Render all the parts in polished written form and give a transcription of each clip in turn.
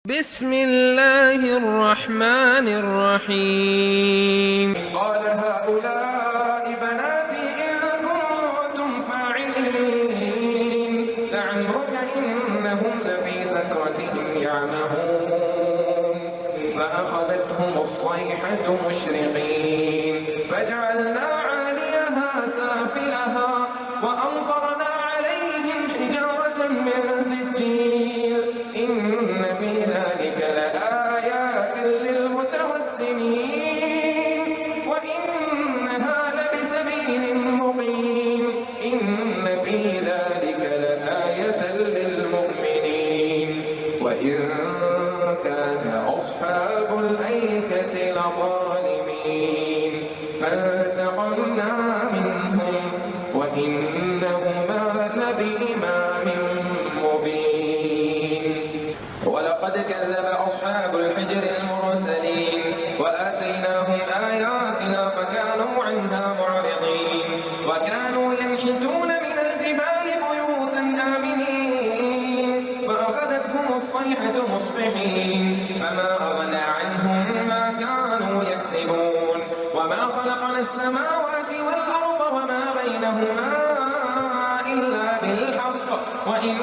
بسم الله الرحمن الرحيم. قال هؤلاء بناتي إن كنتم فاعلين لعمرك إنهم لفي سكرتهم يعمهون فأخذتهم الصيحة مشرقين فجعلنا عاليها سافلها وأمطرنا عليهم حجارة من سجيل إن في ذلك لآيات للمتوسمين وإنها لبسبيل مقيم إن في ذلك لآية للمؤمنين وإن كان أصحاب الأيكة لظالمين فانتقمنا منهم وإنهما لبإمام مبين ولقد كذب أصحاب الحجر المرسلين وآتيناهم آياتنا فكانوا عنها معرضين وكانوا ينحتون من الجبال بيوتا آمنين فأخذتهم الصيحة مصبحين فما أغنى عنهم ما كانوا يكسبون وما خلقنا السماوات والأرض وما بينهما إلا بالحق وإن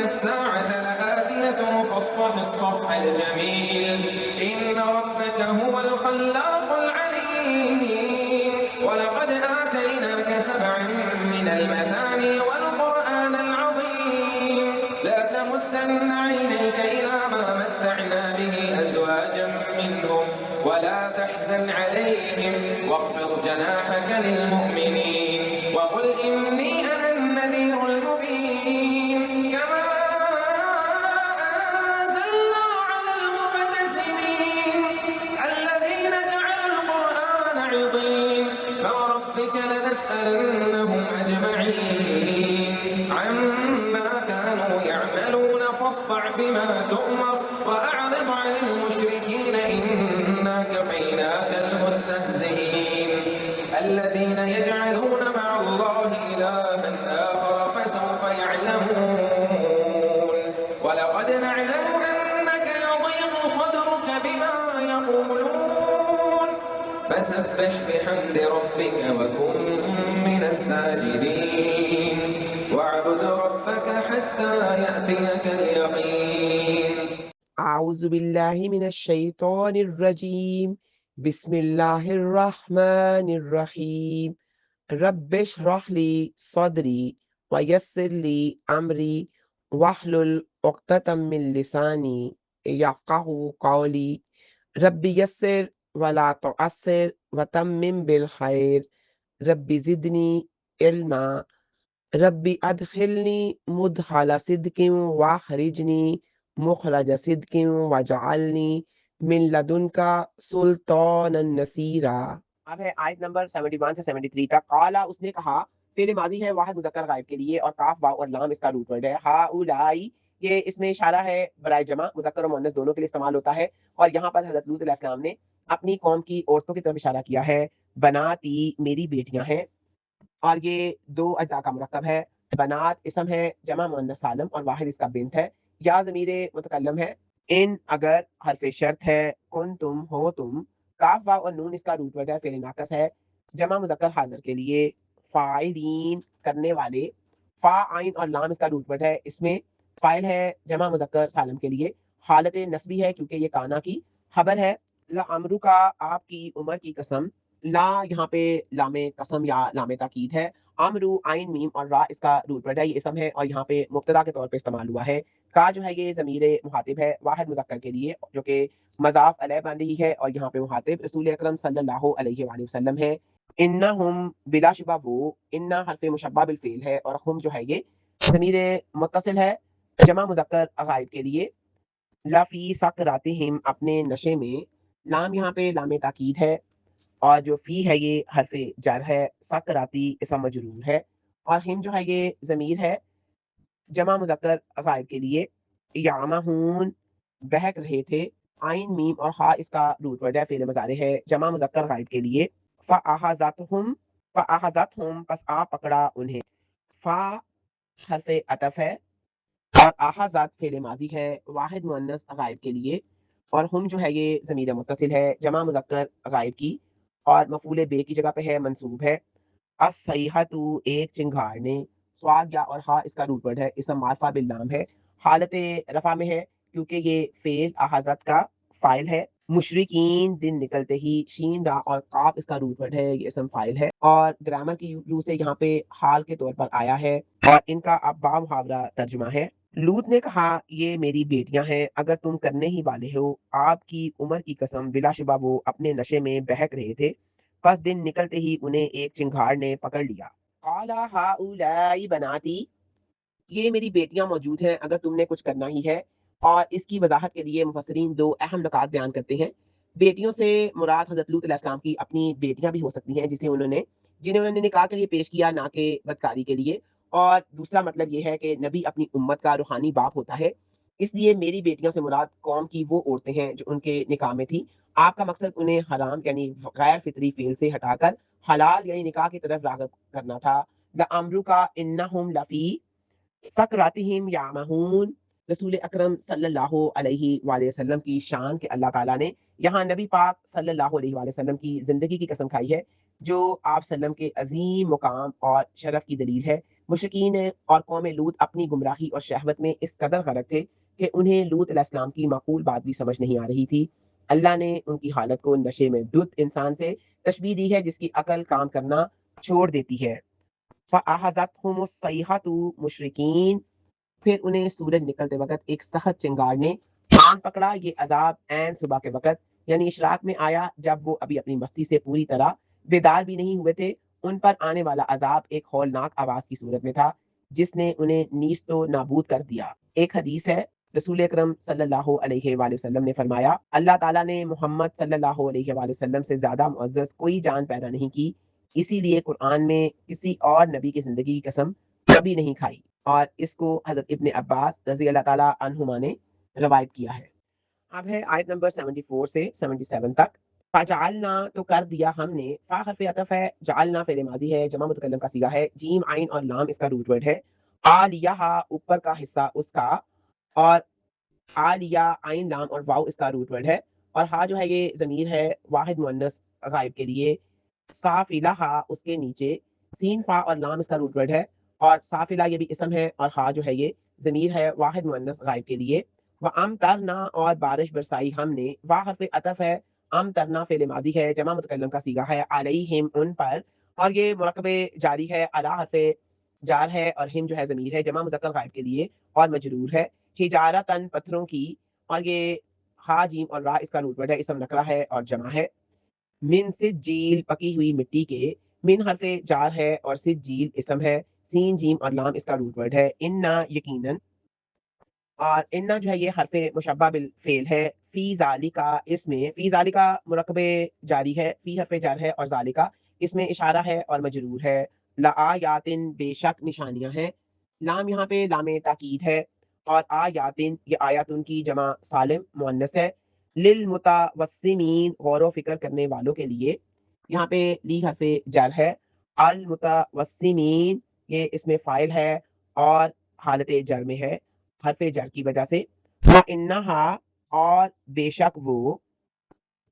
الساعة لآتية فاصفح الصفح الجميل إن ربك هو الخلاق العليم ولقد آتيناك 7 من المثاني والقرآن العظيم لا تمدن عينيك إلى ما متعنا به أزواجا منهم ولا تحزن عليهم واخفض جناحك للمؤمنين وقل إني أنا النذير المبين كما أنزلنا على المقتسمين الذين جعلوا القرآن عضين فوربك لنسألنهم أجمعين عما كانوا يعملون فاصدع بما تؤمر وأعرض عن المشركين إنا كفيناك المستهزئين الذين يجعلون مع الله إلها آخر فسوف يعلمون ولقد نعلم أنك يضيق صدرك بما يقولون فسبح بحمد ربك وكن من الساجدين واعبد ربك حتى يأتيك اليقين. أعوذ بالله من الشيطان الرجيم بسم الله الرحمن الرحيم رب اشرح لي صدري ويسر لي أمري واحلل عقدة من لساني يفقهوا قولي رب يسر ولا تعسر وتمم بالخير رب زدني علما رب أدخلني مدخل صدق واخرجني مخرج صدق وجعلنی من لدنک سلطانا نصیرا. اب ہے آیت نمبر 71 سے 73 تک. قالا اس نے کہا، فعل ماضی ہے واحد مذکر غائب کے لیے اور کاف واو اور لام اس کا روٹ ورڈ ہے. ہؤلائی یہ اس میں اشارہ ہے برائے جمع، مذکر اور مؤنث دونوں کے لیے استعمال ہوتا ہے. اور یہاں پر حضرت لوط علیہ السلام نے اپنی قوم کی عورتوں کی طرف اشارہ کیا ہے. بناتی میری بیٹیاں ہیں، اور یہ 2 اجزاء کا مرکب ہے. بنات اسم ہے جمع مؤنث سالم اور واحد اس کا بنت ہے. یا ضمیر متکلم ہے. ان اگر حرف شرط ہے. کن تم ہو تم. کاف واو اور نون اس کا روٹ ورڈ ہے، فعل ناقص ہے جمع مذکر حاضر کے لیے. فاعلین کرنے والے. فا عین اور لام اس کا روٹ ورڈ ہے. اس میں فاعل ہے جمع مذکر سالم کے لیے. حالت نسبی ہے کیونکہ یہ کانا کی خبر ہے. لعمرو کا آپ کی عمر کی قسم. لا یہاں پہ لام قسم یا لام تاکید ہے. امرو عین میم اور را اس کا روٹ ورڈ ہے، یہ اسم ہے اور یہاں پہ مبتدا کے طور پہ استعمال ہوا ہے. کا جو ہے یہ ضمیر مخاطب ہے واحد مذکر کے لیے جو کہ مضاف علیہ بن رہی ہے، اور یہاں پہ مخاطب رسول اکرم صلی اللہ علیہ وآلہ وسلم ہے. انہم بلا شبہ وہ، ان حرف مشبہ بالفعل ہے اور ہم جو ہے یہ ضمیر متصل ہے جمع مذکر غائب کے لیے. لفی سکراتہم اپنے نشے میں. لام یہاں پہ لام تاکید ہے اور جو فی ہے یہ حرف جر ہے. سکراتی اسم مجرور ہے اور ہم جو ہے یہ ضمیر ہے جمع مذکر غائب کے لیے. یعمہون بہک رہے تھے. عین میم اور ہا اس کا روٹ ورڈ ہے، فعل مضارع ہے جمع مذکر غائب کے لیے. فاخذتہم پس آ پکڑا انہیں. فا حرف عطف ہے اور آحازات فعل ماضی ہے واحد مؤنث غائب کے لیے، اور ہم جو ہے یہ ضمیر متصل ہے جمع مذکر غائب کی، اور مفعول بے کی جگہ پہ ہے، منصوب ہے۔ الصیحۃ ایک چنگھاڑ نے، سواد یا اور ہا اس کا روٹ ورڈ ہے، اسم معرفہ باللام ہے، حالت رفع میں ہے کیونکہ یہ فعل آحازات کا فاعل ہے۔ مشرقین دن نکلتے ہی، شین را اور قاف اس کا روٹ ورڈ ہے، یہ اسم فاعل ہے، اور گرامر کی یو سے یہاں پہ حال کے طور پر آیا ہے، اور ان کا اب با محاورہ ترجمہ ہے۔ لوط نے کہا یہ میری بیٹیاں ہیں، اگر تم کرنے ہی والے ہو، آپ کی عمر کی قسم، بلا شبہ وہ اپنے نشے میں بہک رہے تھے، پس دن نکلتے ہی انہیں ایک چنگھاڑ نے پکڑ لیا۔ قال ہؤلاء بناتی، یہ میری بیٹیاں موجود ہیں اگر تم نے کچھ کرنا ہی ہے، اور اس کی وضاحت کے لیے مفسرین دو اہم نکات بیان کرتے ہیں۔ بیٹیوں سے مراد حضرت لوط علیہ السلام کی اپنی بیٹیاں بھی ہو سکتی ہیں جنہیں انہوں نے نکاح کے لیے پیش کیا، نہ کہ بدکاری کے لیے، اور دوسرا مطلب یہ ہے کہ نبی اپنی امت کا روحانی باپ ہوتا ہے، اس لیے میری بیٹیوں سے مراد قوم کی وہ عورتیں ہیں جو ان کے نکاح میں تھی۔ آپ کا مقصد انہیں حرام یعنی غیر فطری فعل سے ہٹا کر حلال یعنی نکاح کی طرف راغب کرنا تھا۔ لَأَمْرُكَ إِنَّهُمْ لَفِي سکراتہم یعمہون، رسول اکرم صلی اللہ علیہ وآلہ وسلم کی شان کہ اللہ تعالیٰ نے یہاں نبی پاک صلی اللہ علیہ وآلہ وسلم کی زندگی کی قسم کھائی ہے، جو آپ وسلم کے عظیم مقام اور شرف کی دلیل ہے۔ مشرکین اور قوم لوط اپنی گمراہی اور شہوت میں اس قدر غرق تھے کہ انہیں لوط علیہ السلام کی معقول بات بھی سمجھ نہیں آ رہی تھی۔ اللہ نے ان کی حالت کو نشے میں دھت انسان سے تشبیہ دی ہے جس کی عقل کام کرنا چھوڑ دیتی ہے۔ فَأَخَذَتْهُمُ الصَّيْحَةُ مشرقین، پھر انہیں سورج نکلتے وقت ایک سخت چنگاڑ نے کان پکڑا، یہ عذاب عین صبح کے وقت یعنی اشراق میں آیا، جب وہ ابھی اپنی مستی سے پوری طرح بیدار بھی نہیں ہوئے تھے۔ ان پر آنے والا عذاب ایک ہولناک آواز کی صورت میں تھا جس نے انہیں نیست و نابود کر دیا۔ ایک حدیث ہے، رسول اکرم صلی اللہ علیہ وآلہ وسلم نے فرمایا، اللہ تعالیٰ نے محمد صلی اللہ علیہ وآلہ وسلم سے زیادہ معزز کوئی جان پیدا نہیں کی، اسی لیے قرآن میں کسی اور نبی کی زندگی کی قسم کبھی نہیں کھائی، اور اس کو حضرت ابن عباس رضی اللہ تعالیٰ عنہما نے روایت کیا ہے۔ اب ہے آیت نمبر 74 سے 77 تک۔ فجعلنا، تو کر دیا ہم نے، فا حرف عطف ہے، جعلنا فعل ماضی ہے، جمع متکلم کا صیغہ ہے، جیم عین اور لام اس کا روٹ ورڈ ہے، عالیہا اوپر کا حصہ اس کا، اور عالیہ عین لام اور واؤ اس کا روٹ ورڈ ہے، اور ہا جو ہے یہ ضمیر ہے واحد مؤنث غائب کے لیے، سافلہ اس کے نیچے، سین فا اور لام اس کا روٹ ورڈ ہے، اور سافلہ یہ بھی اسم ہے، اور ہا جو ہے یہ ضمیر ہے واحد مؤنث غائب کے لیے۔ وَأَمْطَرْنَا، اور بارش برسائی ہم نے، وا حرف عطف ہے، امطرنا فعل ماضی ہے، جمع متکلم کا صیغہ ہے، علیہم ان پر، اور یہ مرکب جاری ہے، علی حرف جار ہے، اور ہم جو ہے ضمیر ہے جمع مذکر غائب کے لیے اور مجرور ہے، حجارتن پتھروں کی، اور یہ ہا جیم اور را اس کا روٹ ورڈ ہے، اسم نکرہ ہے اور جمع ہے۔ من سجیل پکی ہوئی مٹی کے، من حرف جار ہے اور سجیل اسم ہے، سین جیم اور لام اس کا روٹ ورڈ ہے، انا یقیناً، اور انا جو ہے یہ حرف مشبہ بالفعل ہے، فی ذالکا اس میں، فی ذالکا مرکب جاری ہے، فی حرف جار ہے اور ذالکا اس میں اشارہ ہے اور مجرور ہے، لآیاتن بے شک نشانیاں ہیں، لام یہاں پہ لام تاکید ہے، اور آیاتن یہ آیاتن کی جمع سالم مؤنث ہے، للمتوسمین غور و فکر کرنے والوں کے لیے، یہاں پہ لی حرف جر ہے، المتوسمین یہ اس میں فائل ہے اور حالت جر میں ہے حرف جر کی وجہ سے، وَإِنَّهَا اور بے شک وہ،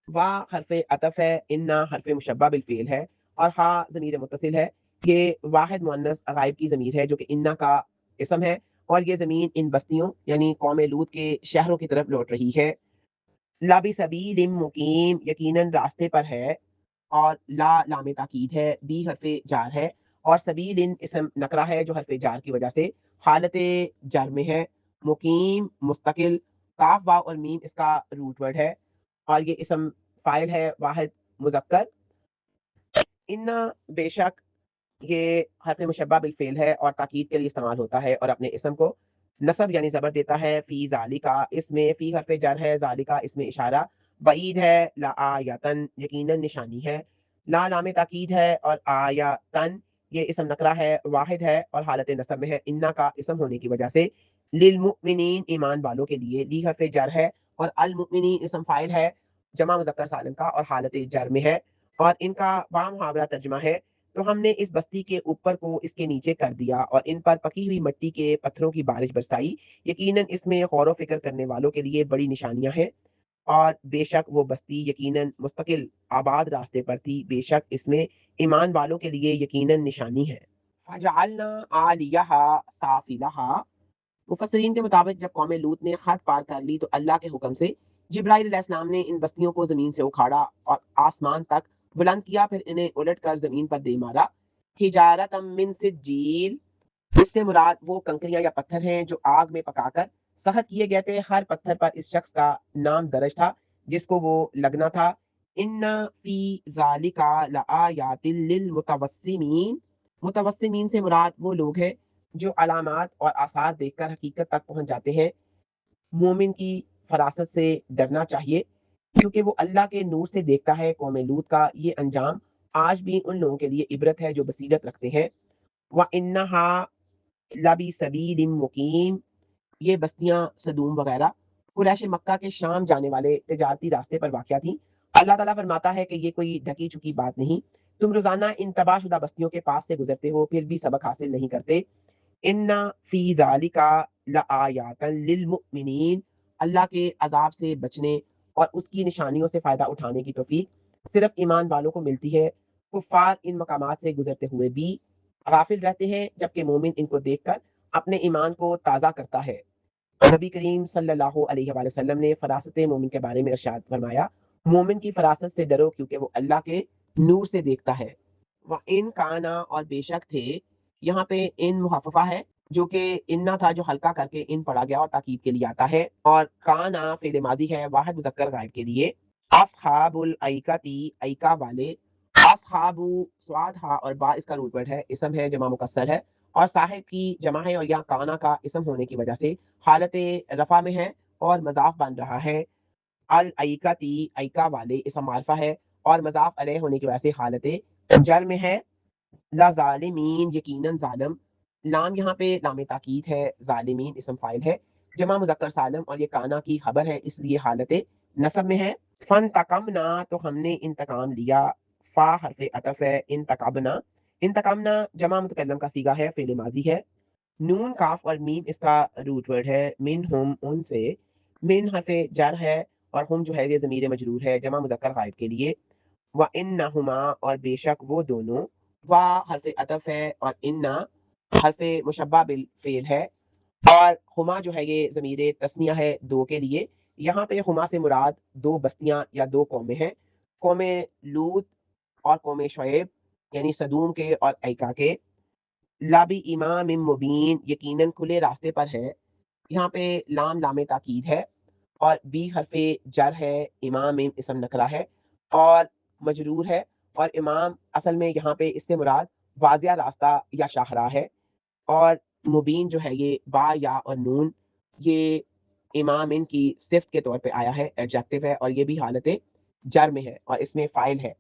وا حرف عطف ہے، انا حرف مشبہ بالفعل ہے، اور ہا ضمیر متصل ہے، یہ واحد مؤنث غائب کی ضمیر ہے جو کہ انا کا اسم ہے، اور یہ زمین ان بستیوں یعنی قوم لوط کے شہروں کی طرف لوٹ رہی ہے۔ لابی سبیل مقیم یقیناً راستے پر ہے، اور لا لام تاکید ہے، بی حرف جار ہے، اور سبیل اسم نکرہ ہے جو حرف جار کی وجہ سے حالت جر میں ہے، مقیم مستقل، کاف واو اور میم اس کا روٹ ورڈ ہے، اور یہ اسم فائل ہے واحد مذکر، انا بے شک یہ حرف مشبہ بالفعل ہے اور تاکید کے لیے استعمال ہوتا ہے، اور اپنے اسم کو نصب یعنی زبر دیتا ہے، فی ذالکا اس میں، فی حرف جر ہے، ذالکا اس میں اشارہ، بعید ہے، لآیتن یقیناً نشانی ہے، لا لام تاکید ہے، اور آیتن یہ اسم نکرہ ہے، واحد ہے اور حالت نصب میں ہے، انا کا اسم ہونے کی وجہ سے، للمؤمنین ایمان والوں کے لیے، لی حرف جر ہے، اور المؤمنین اسم فائل ہے جمع مذکر سالم کا اور حالت جر میں ہے، اور ان کا با محاورہ ترجمہ ہے، تو ہم نے اس بستی کے اوپر کو اس کے نیچے کر دیا اور ان پر پکی ہوئی مٹی کے پتھروں کی بارش برسائی، یقیناً اس میں غور و فکر کرنے والوں کے لیے بڑی نشانیاں ہیں، اور بے شک وہ بستی یقیناً مستقل آباد راستے پر تھی، بے شک اس میں ایمان والوں کے لیے یقیناً نشانی ہے۔ فجعلنا عالیہا سافلہا، مفسرین کے مطابق جب قوم لوط نے خط پار کر لی تو اللہ کے حکم سے جبرائیل علیہ السلام نے ان بستیوں کو زمین سے اکھاڑا اور آسمان تک بلند کیا، پھر انہیں الٹ کر زمین پر دے مارا۔ حجارۃ من سجیل، اس سے مراد وہ کنکریاں یا پتھر ہیں جو آگ میں پکا کر سخت کیے گئے تھے، ہر پتھر پر اس شخص کا نام درج تھا جس کو وہ لگنا تھا۔ ان فی ذالک لآیات للمتوسمین، متوسمین سے مراد وہ لوگ ہیں جو علامات اور آثار دیکھ کر حقیقت تک پہنچ جاتے ہیں۔ مومن کی فراست سے ڈرنا چاہیے کیونکہ وہ اللہ کے نور سے دیکھتا ہے۔ قوم لوط کا یہ انجام آج بھی ان لوگوں کے لیے عبرت ہے جو بصیرت رکھتے ہیں۔ وَإِنَّهَا لَبِسَبِيلٍ مُقِيمٍ، یہ بستیاں صدوم وغیرہ قریش مکہ کے شام جانے والے تجارتی راستے پر واقع تھیں۔ اللہ تعالیٰ فرماتا ہے کہ یہ کوئی ڈھکی چھپی بات نہیں، تم روزانہ ان تباہ شدہ بستیوں کے پاس سے گزرتے ہو پھر بھی سبق حاصل نہیں کرتے۔ ان فی ذالک لآیات للمؤمنین، اللہ کے عذاب سے بچنے اور اس کی نشانیوں سے فائدہ اٹھانے کی توفیق صرف ایمان والوں کو ملتی ہے۔ کفار ان مقامات سے گزرتے ہوئے بھی غافل رہتے ہیں، جبکہ مومن ان کو دیکھ کر اپنے ایمان کو تازہ کرتا ہے۔ نبی کریم صلی اللہ علیہ وآلہ وسلم نے فراست مومن کے بارے میں ارشاد فرمایا، مومن کی فراست سے ڈرو کیونکہ وہ اللہ کے نور سے دیکھتا ہے۔ وَإِن کَانَ، اور بے شک تھے، یہاں پہ ان محففہ ہے جو کہ انا تھا جو ہلکا کر کے ان پڑھا گیا اور تاکید کے لیے آتا ہے، اور کانا فعل ماضی ہے واحد مذکر غائب کے لیے۔ اصحاب الایکتی، ایکا والے، اصحاب سواد ہا اور با اس کا روٹ ورڈ ہے، اسم ہے جمع مکسر ہے، اور صاحب کی جمع ہے اور یہاں کانا کا اسم ہونے کی وجہ سے حالت رفع میں ہے اور مضاف بن رہا ہے۔ الایکتی، ایکا والے اسم معرفہ ہے اور مضاف علیہ ہونے کی وجہ سے حالت جر میں ہے۔ لظالمین، یقیناً ظالم، لام یہاں پہ لام تاکید ہے، ظالمین اسم فاعل ہے، جمع مذکر سالم اور یہ کانا کی خبر ہے اس لیے حالت نصب میں ہے۔ فانتقمنا، تو ہم نے انتقام لیا، فا حرف عطف ہے، انتقمنا، انتقمنا جمع متکلم کا صیغہ ہے، فعل ماضی ہے۔ نون کاف اور میم اس کا روٹ ورڈ ہے، منہم ان سے، من حرف جر ہے اور ہم جو ہے یہ ضمیر مجرور ہے جمع مذکر غائب کے لیے۔ وَإِنَّهُمَا، اور بے شک وہ دونوں، وا حرف عطف ہے اور انا حرف مشبہ بالفعل ہے، اور ہما جو ہے یہ ضمیر تثنیہ ہے دو کے لیے۔ یہاں پہ ہما سے مراد دو بستیاں یا دو قومیں ہیں، قوم لوط اور قوم شعیب، یعنی صدوم کے اور ایکا کے۔ لابی امام مبین، یقیناً کھلے راستے پر ہے، یہاں پہ لام لام تاکید ہے اور بی حرف جر ہے، امام اسم نکرہ ہے اور مجرور ہے، اور امام اصل میں یہاں پہ اس سے مراد واضح راستہ یا شاہراہ ہے، اور مبین جو ہے یہ با یا اور نون یہ امام ان کی صفت کے طور پہ آیا ہے، ایڈجیکٹو ہے اور یہ بھی حالت جر میں ہے اور اس میں فاعل ہے،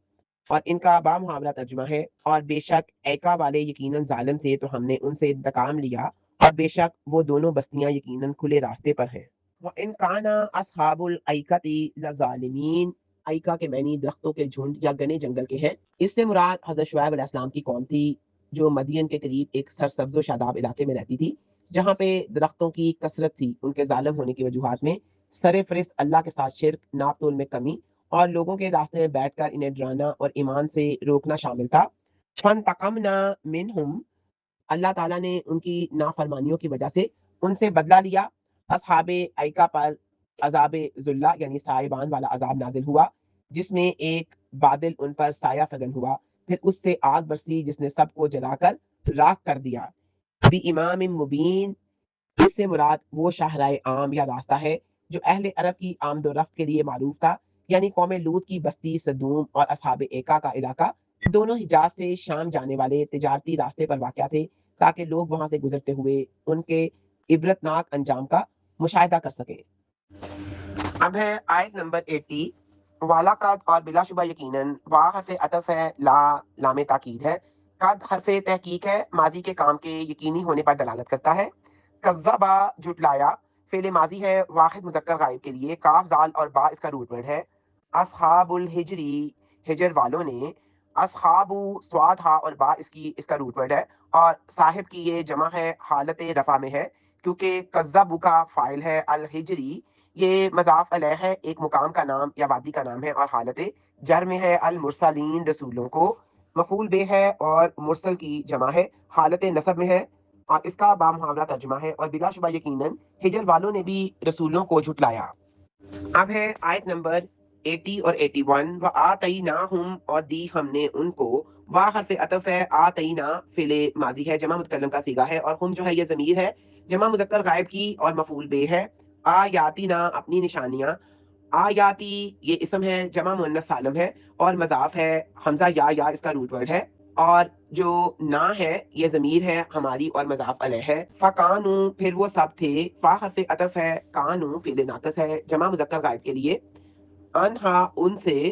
اور ان کا با محاورہ ترجمہ ہے، اور بے شک ایکا والے یقیناً ظالم تھے تو ہم نے ان سے انتقام لیا، اور بے شک وہ دونوں بستیاں یقیناً کھلے راستے پر ہیں۔ وَإِن كَانَ أَصْحَابُ الْأَيْكَةِ لَظَالِمِينَ، ایکا کے معنی درختوں کے جھنڈ یا گنے جنگل کے ہیں، اس سے مراد حضرت شعیب علیہ السلام کی قوم تھی جو مدین کے قریب ایک سرسبز و شاداب علاقے میں رہتی تھی جہاں پہ درختوں کی کثرت تھی۔ ان کے ظالم ہونے کی وجوہات میں سر فہرست اللہ کے ساتھ شرک، ناپ تول میں کمی اور لوگوں کے راستے میں بیٹھ کر انہیں ڈرانا اور ایمان سے روکنا شامل تھا۔ فانتقمنا منہم، اللہ تعالیٰ نے ان کی نافرمانیوں کی وجہ سے ان سے بدلہ لیا۔ اصحاب ایکا پر عذاب ذلہ یعنی سائبان والا عذاب نازل ہوا جس میں ایک بادل ان پر سایہ فگن ہوا، پھر اس سے آگ برسی جس نے سب کو جلا کر راکھ کر دیا۔ بھی امام مبین، اس سے مراد وہ شاہراہ عام یا راستہ ہے جو اہل عرب کی آمد و رفت کے لیے معروف تھا، یعنی قوم لوط کی بستی صدوم اور اصحاب ایکا کا علاقہ دونوں حجاز سے شام جانے والے تجارتی راستے پر واقع تھے تاکہ لوگ وہاں سے گزرتے ہوئے ان کے عبرتناک انجام کا مشاہدہ کر سکیں۔ اب ہے آیت نمبر 80۔ والا قد، اور بلا شبہ یقیناً، وا حرف عطف ہے، لا لام تاکید ہے، قد حرف تحقیق ہے، ماضی کے کام کے یقینی ہونے پر دلالت کرتا ہے۔ کذبا جھٹلایا، فعل ماضی ہے واحد مذکر غائب کے لیے، کاف زال اور با اس کا روٹ ورڈ ہے۔ اصحاب الحجری، ہجر والوں نے، اصحاب سواد ہا اور با اس کا روٹ ورڈ ہے، اور صاحب کی یہ جمع ہے حالت رفع میں ہے، کیونکہ کذبوا کا فاعل ہے الحجری، یہ مضاف الیہ ہے، ایک مقام کا نام یا وادی کا نام ہے، اور حالت جر میں ہے المرسلین رسولوں کو، مفعول بے ہے اور مرسل کی جمع ہے، حالت نصب میں ہے، اور اس کا بامحاورہ ترجمہ ہے، اور بلا شبہ یقیناً ہجر والوں نے بھی رسولوں کو جھٹلایا۔ اب ہے آیت نمبر 80 اور 81، وَآتَيْنَاهُمْ اور دی ہم نے ان کو، وا حرف عطف ہے، آتینا فعل ماضی ہے، جمع متکلم کا صیغہ ہے، اور ہم جو ہے یہ ضمیر ہے جمع مذکر غائب کی اور مفعول بے ہے، آیاتنا اپنی نشانیاں، آیاتی یہ اسم ہے جمع مؤنث سالم ہے اور مضاف ہے، حمزہ یا اس کا روٹ ورڈ ہے، اور جو نا ہے یہ ضمیر ہے ہماری اور مضاف علیہ ہے، فکانو پھر وہ سب تھے، فا حرف عطف ہے، کانو فعل ناقص ہے جمع مذکر غائب کے لیے، انہا ان سے،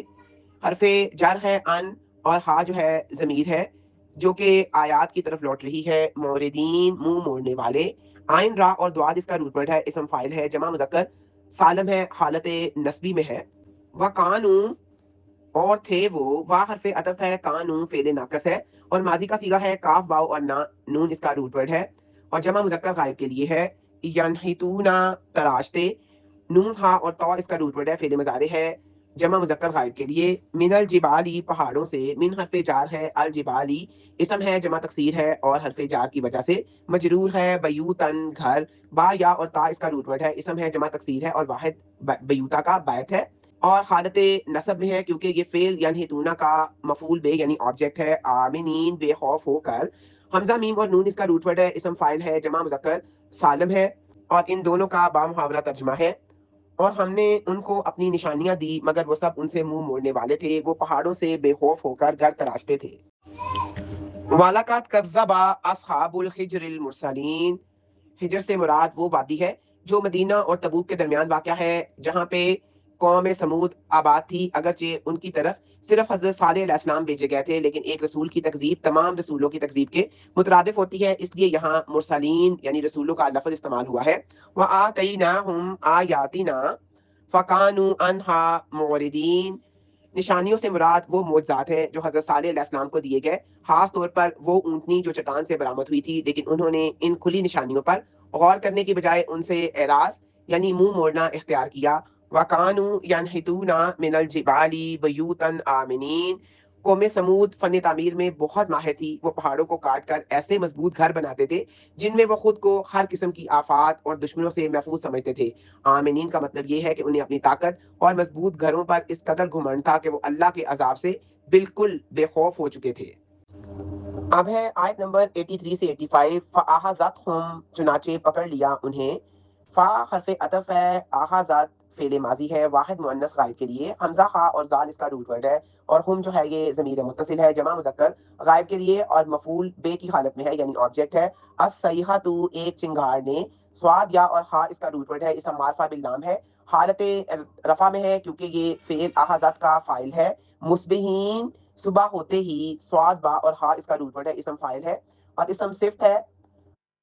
حرف جر ہے ان، اور ہا جو ہے ضمیر ہے جو کہ آیات کی طرف لوٹ رہی ہے، موردین منہ موڑنے والے، آئن را اور دواد اس کا روٹ ورڈ ہے، اسم فاعل ہے جمع مذکر سالم ہے، حالت نسبی میں ہے، وکانو اور تھے وہ، وا حرف عطف ہے، کانو فعل ناقص ہے اور ماضی کا صیغہ ہے، کاف واو اور نون اس کا روٹ ورڈ ہے، اور جمع مذکر غائب کے لیے ہے، ینحتونا تراشتے، نون ہا اور تو اس کا روٹ ورڈ ہے، فعل مضارع ہے جمع مذکر غائب کے لیے، من الجبالی پہاڑوں سے، من حرف جار ہے، الجبالی اسم ہے جمع تکسیر ہے اور حرف جار کی وجہ سے مجرور ہے، بیوتن گھر، با یا اور تا اس کا روٹ ورڈ ہے، اسم ہے جمع تکسیر ہے اور واحد بیوتا کا بیت ہے، اور حالت نصب میں ہے کیونکہ یہ فعل یعنی تونا کا مفعول بے یعنی آبجیکٹ ہے، آمنین بے خوف ہو کر، حمزہ میم اور نون اس کا روٹ ورڈ ہے، اسم فاعل ہے جمع مذکر سالم ہے، اور ان دونوں کا بامحاورہ ترجمہ ہے، اور ہم نے ان کو اپنی نشانیاں دی مگر وہ سب ان سے منہ موڑنے والے تھے، وہ پہاڑوں سے بے خوف ہو کر گھر تراشتے تھے۔ وَلَقَدْ كَذَّبَ أَصْحَابُ الْحِجْرِ الْمُرْسَلِينَ، ہجر سے مراد وہ وادی ہے جو مدینہ اور تبوک کے درمیان واقع ہے، جہاں پہ قوم سمود آباد تھی، اگرچہ ان کی طرف صرف حضرت صالح علیہ السلام بھیجے گئے تھے، لیکن ایک رسول کی تکذیب تمام رسولوں کی تکذیب کے مترادف ہوتی ہے، اس لیے یہاں مرسلین یعنی رسولوں کا لفظ استعمال ہوا ہے، وَآتَيْنَاهُمْ آيَاتِنَا فَكَانُوا عَنْهَا مُعْرِضِينَ، نشانیوں سے مراد وہ معجزات ہیں جو حضرت صالح علیہ السلام کو دیے گئے، خاص طور پر وہ اونٹنی جو چٹان سے برآمد ہوئی تھی، لیکن انہوں نے ان کھلی نشانیوں پر غور کرنے کی بجائے ان سے اعراض یعنی منہ موڑنا اختیار کیا، وَكَانُوا يَنْحِتُونَ مِنَ الْجِبَالِ بُيُوتًا آمِنِينَ، قوم سمود فن تعمیر میں بہت ماہر تھی، وہ پہاڑوں کو کاٹ کر ایسے مضبوط گھر بناتے تھے جن میں وہ خود کو ہر قسم کی آفات اور دشمنوں سے محفوظ سمجھتے تھے، آمنین کا مطلب یہ ہے کہ انہیں اپنی طاقت اور مضبوط گھروں پر اس قدر گھمنڈ تھا کہ وہ اللہ کے عذاب سے بالکل بے خوف ہو چکے تھے۔ اب ہے آیت نمبر 83 سے 85، فَأَخَذَتْهُمْ چنانچہ پکڑ لیا انہیں، فا حرف عطف ہے، آخذت فعل ماضی ہے واحد مؤنث غائب کے لیے، حمزہ ہا اور زال اس کا روٹ ورڈ ہے، اور ہم جو ہے یہ ضمیر متصل ہے جمع مذکر غائب کے لیے اور مفعول بے کی حالت میں ہے یعنی آبجیکٹ ہے، الصیحۃ ایک چنگار نے، سواد یا اور ہا اس کا روٹ ورڈ ہے، اسم معرفہ باللام ہے، حالت رفع میں ہے کیونکہ یہ فعل آخذت کا فاعل ہے، مصبحین صبح ہوتے ہی، سواد با اور ہا اس کا روٹ ورڈ ہے، اسم فاعل ہے اور اسم صفت ہے،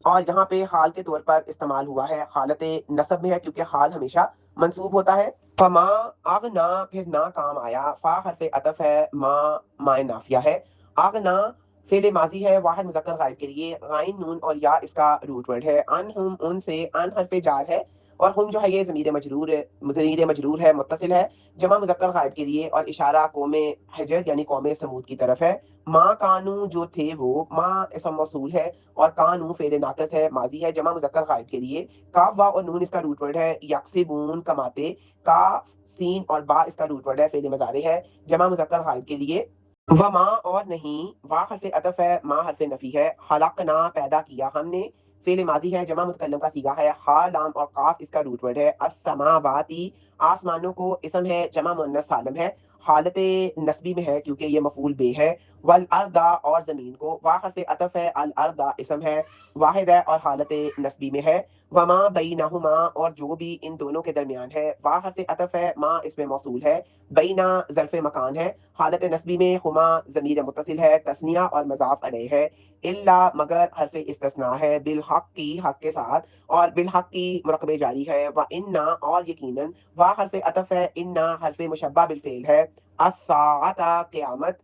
اور یہاں پہ حال کے طور پر استعمال ہوا ہے، حالت نصب میں ہے کیونکہ حال ہمیشہ منصوب ہوتا ہے، فما اغنا پھر نہ کام آیا، فا حرف عطف ہے، ما مائے نافیہ ہے، اغنا فعل ماضی ہے واحد مذکر غائب کے لیے، غائن نون اور یا اس کا روٹ ورڈ ہے، انہم ان سے، ان حرف جار ہے اور ہم جو ہے یہ ضمیر مجرور ہے متصل ہے جمع مذکر غائب کے لیے، اور اشارہ قوم حجر یعنی قوم سمود کی طرف ہے، ما کانو جو تھے وہ، ما اسم موصول ہے اور کانو فعل ناقص ہے ماضی ہے جمع مذکر غائب کے لیے، کاف وا اور نون اس کا روٹ ورڈ ہے، یکسبون کماتے، کاف سین اور با اس کا روٹ ورڈ ہے، فعل مضارع ہے جمع مذکر غائب کے لیے، وما اور نہیں، وا حرف عطف ہے، ما حرف نفی ہے، خلقنا پیدا کیا ہم نے، فعل ماضی ہے جمع متکلم کا صیغہ ہے، ہا لام اور قاف اس کا روٹ ورڈ ہے، السماواتی آسمانوں کو، اسم ہے جمع مؤنث سالم ہے، حالت نسبی میں ہے کیونکہ یہ مفعول بے ہے، والارض اور زمین کو، وا حرف عطف ہے، الارض اسم ہے واحد ہے اور حالت نسبی میں ہے، وما بینہما اور جو بھی ان دونوں کے درمیان ہے، وا حرف عطف ہے، ما اس میں موصول ہے، بینا ظرف مکان ہے، حالت نسبی میں ہما ضمیر متصل ہے تثنیہ اور مضاف علیہ ہے، الا مگر حرف استثناء ہے، بالحق کی حق کے ساتھ، اور بالحق کی مرقب جاری ہے، و انا اور یقیناً، وا حرف عطف ہے، انا حرف مشبہ بالفعل ہے، الساعۃ قیامت،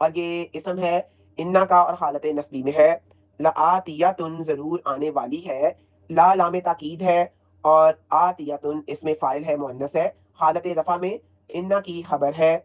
اور یہ اسم ہے انا کا اور حالت نصبی میں ہے. لآتیتن ضرور آنے والی ہے. لا لام تاکید ہے اور آتیتن اس میں فائل ہے مؤنث ہے. حالت رفع میں انا کی خبر ہے.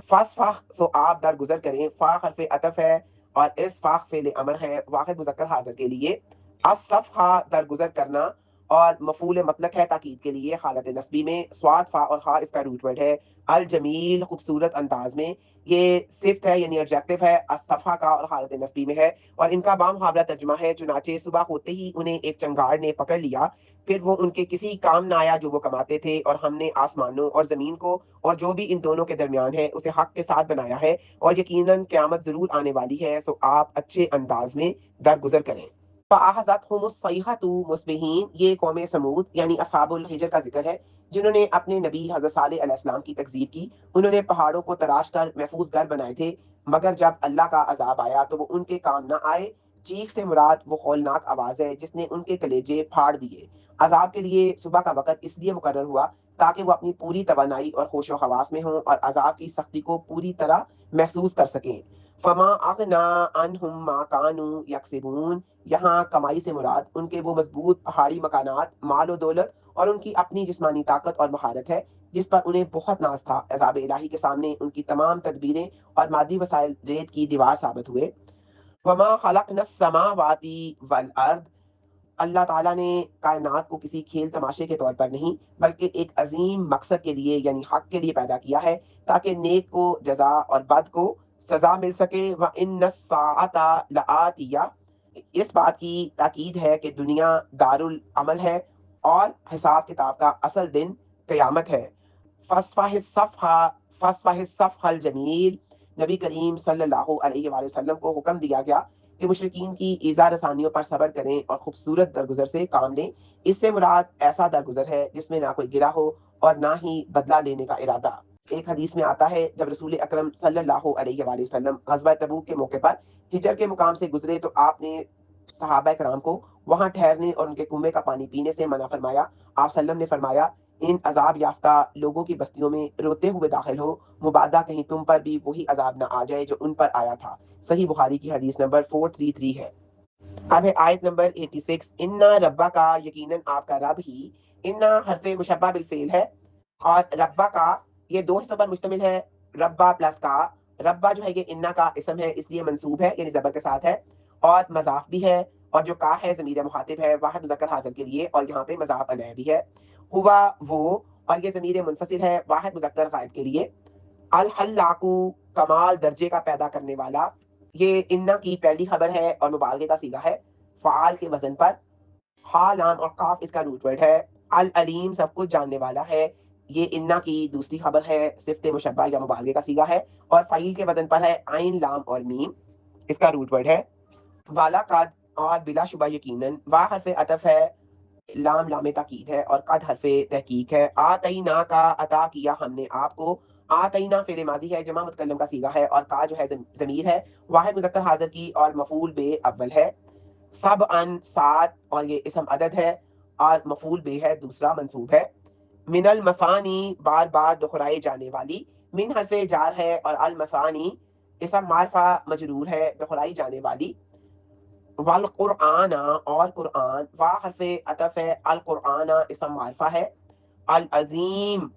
فاصفح سو آپ درگزر کریں. فا حرف عطف ہے اور اس فاق فعل امر ہے واحد مذکر حاضر کے لیے. الصفحہ درگزر کرنا اور مفعول مطلق ہے تاکید کے لیے حالت نصبی میں. سواد فا اور ہا اس کا روٹ ورڈ ہے. الجمیل خوبصورت انداز میں. یہ صفت ہے یعنی ایڈجیکٹو ہے الصفحہ کا اور حالت نصبی میں ہے اور ان کا بامحاورہ ترجمہ ہے چنانچہ صبح ہوتے ہی انہیں ایک چنگاڑ نے پکڑ لیا پھر وہ ان کے کسی کام نہ آیا جو وہ کماتے تھے اور ہم نے آسمانوں اور زمین کو اور جو بھی ان دونوں کے درمیان ہے اسے حق کے ساتھ بنایا ہے اور یقیناً قیامت ضرور آنے والی ہے سو آپ اچھے انداز میں درگزر کریں. فَأَخَذَتْهُمُ الصَّيْحَةُ مُصْبِحِينَ یہ قوم سمود یعنی اصحاب الحجر کا ذکر ہے جنہوں نے اپنے نبی حضرت صالح علیہ السلام کی تکذیب کی. انہوں نے پہاڑوں کو تراش کر محفوظ گھر بنائے تھے مگر جب اللہ کا عذاب آیا تو وہ ان کے کام نہ آئے. چیخ سے مراد وہ ہولناک آواز ہے جس نے ان کے کلیجے پھاڑ دیے. عذاب کے لیے صبح کا وقت اس لیے مقرر ہوا تاکہ وہ اپنی پوری توانائی اور ہوش و حواس میں ہوں اور عذاب کی سختی کو پوری طرح محسوس کر سکیں. فما اغنا عنہم ما کانوا یکسبون یہاں کمائی سے مراد ان کے وہ مضبوط پہاڑی مکانات مال و دولت اور ان کی اپنی جسمانی طاقت اور مہارت ہے جس پر انہیں بہت ناز تھا. عذاب الہی کے سامنے ان کی تمام تدبیریں اور مادی وسائل ریت کی دیوار ثابت ہوئے. وما خلقنا السماوات والارض اللہ تعالیٰ نے کائنات کو کسی کھیل تماشے کے طور پر نہیں بلکہ ایک عظیم مقصد کے لیے یعنی حق کے لیے پیدا کیا ہے تاکہ نیک کو جزا اور بد کو سزا مل سکے. وَإِنَّ السَّاعَةَ لَآتِيَةٌ اس بات کی تاکید ہے کہ دنیا دارالعمل ہے اور حساب کتاب کا اصل دن قیامت ہے. فَاصْفَحِ الصَّفْحَ فَاصْفَحِ الصَّفْحَ الْجَمِيلَ نبی کریم صلی اللہ علیہ وآلہ وسلم کو حکم دیا گیا کہ مشرکین کی ایذا رسانیوں پر صبر کریں اور خوبصورت درگزر سے کام لیں. اس سے مراد ایسا درگزر ہے جس میں نہ کوئی گرہ ہو اور نہ ہی بدلہ لینے کا ارادہ. ایک حدیث میں آتا ہے جب رسول اکرم صلی اللہ علیہ وآلہ وسلم غزوہ تبوک کے موقع پر ہجر کے مقام سے گزرے تو آپ نے صحابہ کرام کو وہاں ٹھہرنے اور ان کے کنویں کا پانی پینے سے منع فرمایا. آپ صلی اللہ علیہ وسلم نے فرمایا ان عذاب یافتہ لوگوں کی بستیوں میں روتے ہوئے داخل ہو مبادہ کہیں تم پر بھی وہی عذاب نہ آ جائے جو ان پر آیا تھا. صحیح بخاری کی حدیث نمبر 433 ہے. اب ہے آیت نمبر 86. انا ربا کا یقیناً آپ کا رب ہی. انا حرف مشبہ بالفعل ہے اور ربا کا یہ دو حصوں پر مشتمل ہے. ربا پلس کا ربا جو ہے یہ انا کا اسم ہے اس لیے منصوب ہے یعنی زبر کے ساتھ ہے اور مضاف بھی ہے اور جو کا ہے ضمیر مخاطب ہے واحد مذکر حاضر کے لیے اور یہاں پہ مضاف الیہ بھی ہے. ہوا وہ اور یہ ضمیر منفصل ہے واحد مذکر غائب کے لیے. الحلاق کمال درجے کا پیدا کرنے والا یہ انا کی پہلی خبر ہے اور مبالغے کا صیغہ ہے فعال کے وزن پر. ہا لام اور قاف اس کا روٹ ورڈ ہے. العلیم سب کچھ جاننے والا ہے یہ انا کی دوسری خبر ہے صفت مشبہ یا مبالغے کا صیغہ ہے اور فعیل کے وزن پر ہے عین لام اور میم اس کا روٹ ورڈ ہے. والا قد اور بلا شبہ یقیناً وا حرف عطف ہے لام لام تاکید ہے اور قد حرف تحقیق ہے. آتینا کا عطا کیا ہم نے آپ کو. آتینا فعل ماضی ہے جمع متکلم کا صیغہ ہے اور کا جو ہے ضمیر ہے واحد مذکر حاضر کی اور مفعول بے اول ہے. سب ان سات اور یہ اسم عدد ہے اور مفعول بے ہے دوسرا منصوب ہے. من المثانی بار بار دہرائی جانے والی. من حرف جار ہے اور المثانی اسم معرفہ مجرور ہے دہرائی جانے والی. والقرآن اور قرآن وا حرف عطف ہے القرآن اسم معرفہ ہے. العظیم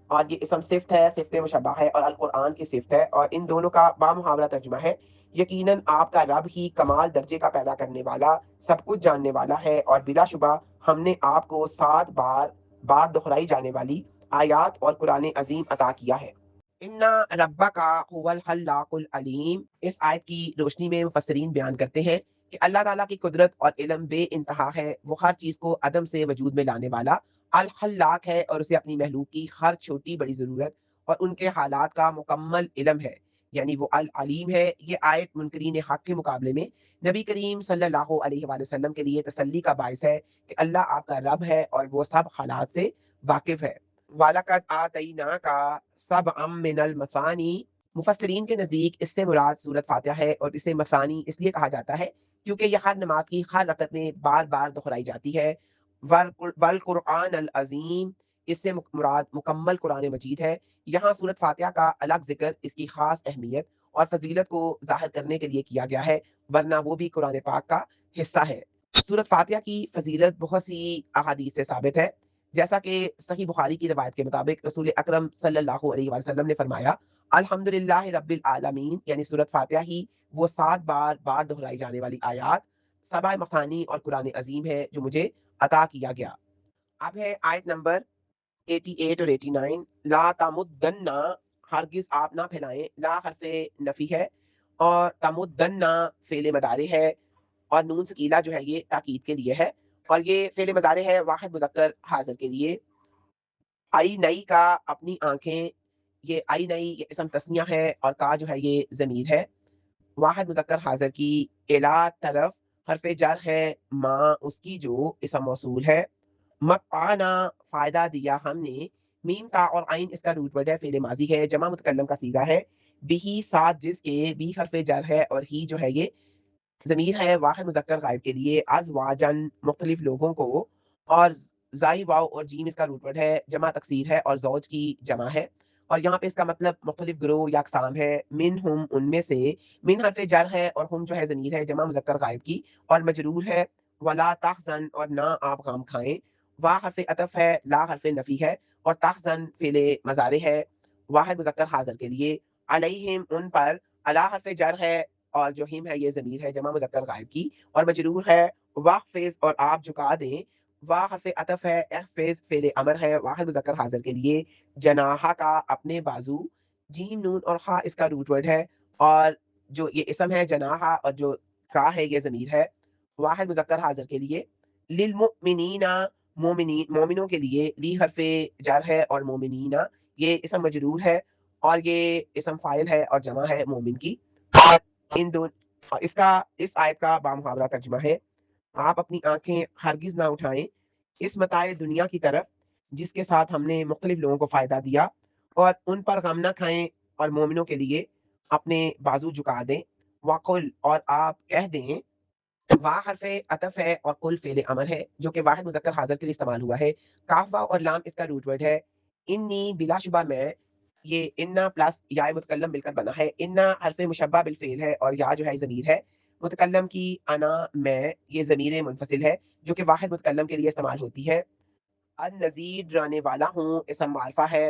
اور یہ اسم صفت ہے صفت مشبہ ہے اور القرآن کی صفت ہے اور ان دونوں کا بامحاورہ ترجمہ ہے یقیناً آپ کا رب ہی کمال درجے کا پیدا کرنے والا سب کچھ جاننے والا ہے اور بلا شبہ ہم نے آپ کو 7 بار دہرائی جانے والی آیات اور قرآن عظیم عطا کیا ہے. انا ربک هو الخلاق العلیم اس آیت کی روشنی میں مفسرین بیان کرتے ہیں کہ اللہ تعالیٰ کی قدرت اور علم بے انتہا ہے. وہ ہر چیز کو عدم سے وجود میں لانے والا الخلاق ہے اور اسے اپنی محلوق کی ہر چھوٹی بڑی ضرورت اور ان کے حالات کا مکمل علم ہے یعنی وہ العلیم ہے. یہ آیت منکرین حق کے مقابلے میں نبی کریم صلی اللہ علیہ وآلہ وسلم کے لیے تسلی کا باعث ہے کہ اللہ آپ کا رب ہے اور وہ سب حالات سے واقف ہے. وَلَقَدْ آتَيْنَاكَ سَبْعًا مِّنَ الْمَثَانِي مفسرین کے نزدیک اس سے مراد سورۃ فاتحہ ہے اور اسے مثانی اس لیے کہا جاتا ہے کیونکہ یہ ہر نماز کی ہر رکعت میں بار بار دہرائی جاتی ہے. والقرآن العظیم اس سے مراد مکمل قرآن مجید ہے. یہاں سورۃ فاتحہ کا الگ ذکر اس کی خاص اہمیت اور فضیلت کو ظاہر کرنے کے لیے کیا گیا ہے، ورنہ وہ بھی قرآن پاک کا حصہ ہے۔ سورۃ فاتحہ کی فضیلت بہت سی احادیث سے ثابت ہے، جیسا کہ صحیح بخاری کی روایت کے مطابق رسول اکرم صلی اللہ علیہ وسلم نے فرمایا، الحمدللہ رب العالمین، یعنی سورۃ فاتحہ ہی وہ 7 بار دہرائی جانے والی آیات، 7 مثانی اور قرآن عظیم ہے جو مجھے عطا کیا گیا۔ اب ہے آیت نمبر 88 اور 89۔ لا تمدن، ہرگز آپ نہ پھیلائیں، لا حرف نفی ہے اور تمدن فعل مضارع ہے، اور نون سکیلا جو ہے یہ تاکید کے لیے ہے، اور یہ فعل مضارع ہے واحد مذکر حاضر کے لیے۔ آئی نئی کا اپنی آنکھیں، یہ آئی نئی یہ اسم تسنیہ ہے، اور کا جو ہے یہ ضمیر ہے واحد مذکر حاضر کی۔ الا طرف حرف جر ہے، ماں اس کی جو اسم موصول ہے۔ متعنا فائدہ دیا ہم نے، میم تا اور عین اس کا روٹ ورڈ ہے، فعل ماضی ہے، جمع متکلم کا صیغہ ہے، بھی ساتھ جس کے، بھی حرف جر ہے اور ہی جو ہے یہ ضمیر ہے واحد مذکر غائب کے لیے، ازواجن مختلف لوگوں کو، اور زائی واو اور جیم اس کا روٹ ورڈ ہے، جمع تکسیر ہے اور زوج کی جمع ہے، اور یہاں پہ اس کا مطلب مختلف گروہ یا اقسام ہے۔ من ہم ان میں سے، من حرف جر ہے اور ہم جو ہے ضمیر ہے جمع مذکر غائب کی اور مجرور ہے۔ ولا تحزن، اور نہ آپ غم کھائیں، وا حرف عطف ہے، لا حرف نفی ہے، اور تحزن فعل مضارع ہے واحد مذکر حاضر کے لیے۔ علیہم ان پر، علی حرف جر ہے اور جو ہم ہے یہ ضمیر ہے جمع مذکر غائب کی اور مجرور ہے۔ واحفظ، اور آپ جھکا دیں، وا حرف عطف ہے، احفظ فعل امر ہے واحد مذکر حاضر کے لیے۔ جناح کا اپنے بازو، جیم نون اور خا اس کا روٹ ورڈ ہے، اور جو یہ اسم ہے جناح اور جو کا ہے یہ ضمیر ہے واحد مذکر حاضر کے لیے۔ للمؤمنین، مومنین مومنوں کے لیے، لی حرف جر ہے اور مومنین یہ اسم مجرور ہے اور یہ اسم فاعل ہے اور جمع ہے مومن کی۔ اور ان دون اور اس آیت کا بامحاورہ ترجمہ ہے، آپ اپنی آنکھیں ہرگز نہ اٹھائیں اس متاع دنیا کی طرف جس کے ساتھ ہم نے مختلف لوگوں کو فائدہ دیا، اور ان پر غم نہ کھائیں، اور مومنوں کے لیے اپنے بازو جھکا دیں۔ وقل، اور آپ کہہ دیں، وا حرف عطف ہے اور کل فعل امر ہے جو کہ واحد مذکر حاضر کے لیے استعمال ہوا ہے۔ کاف واو اور لام اس کا روٹ ورڈ ہے۔ انی بلا شبہ میں، یہ انا پلس یا متکلم مل کر بنا ہے، انا حرف مشبہ بالفعل ہے اور یا جو ہے ضمیر ہے متکلم کی، انا میں یہ ضمیر منفصل ہے جو کہ واحد متکلم کے لیے استعمال ہوتی ہے۔ النذیر ڈرانے والا ہوں اسم معرفہ ہے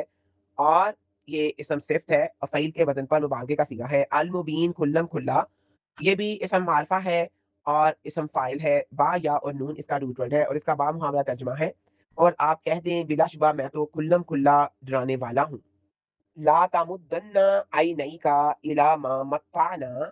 اور یہ اسم صفت ہے اور فعیل کے وزن پر مبالغے کا صیغہ ہے۔ المبین کھلم کھلا، یہ بھی اسم معرفہ ہے اور اسم فاعل ہے، با یا اور نون اس کا روٹ ورڈ ہے اور اس کا با محاورہ ترجمہ ہے، اور آپ کہہ دیں بلا شبہ میں تو کلم کھلا ڈرانے والا ہوں۔ لا تمدن عینیک الی ما متعنا،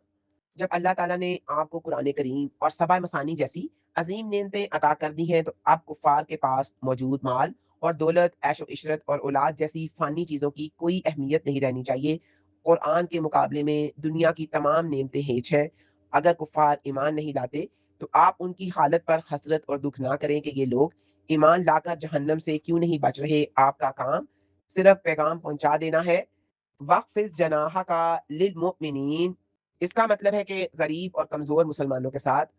جب اللہ تعالیٰ نے آپ کو قرآن کریم اور سبع مثانی جیسی عظیم نعمتیں عطا کر دی ہیں تو اب کفار کے پاس موجود مال اور دولت، عیش و عشرت اور اولاد جیسی فانی چیزوں کی کوئی اہمیت نہیں رہنی چاہیے۔ قرآن کے مقابلے میں دنیا کی تمام نعمتیں ہیچ ہیں۔ اگر کفار ایمان نہیں لاتے تو آپ ان کی حالت پر حسرت اور دکھ نہ کریں کہ یہ لوگ ایمان لا کر جہنم سے کیوں نہیں بچ رہے، آپ کا کام صرف پیغام پہنچا دینا ہے۔ وقفز جناح کا للمؤمنین، اس کا مطلب ہے کہ غریب اور کمزور مسلمانوں کے ساتھ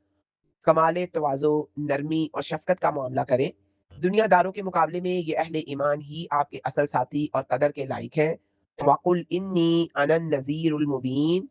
کمال تواضع، نرمی اور شفقت کا معاملہ کریں۔ دنیا داروں کے مقابلے میں یہ اہل ایمان ہی آپ کے اصل ساتھی اور قدر کے لائق ہیں۔ وَقُلْ إِنِّي أَنَا النَّذِيرُ الْمُبِينُ،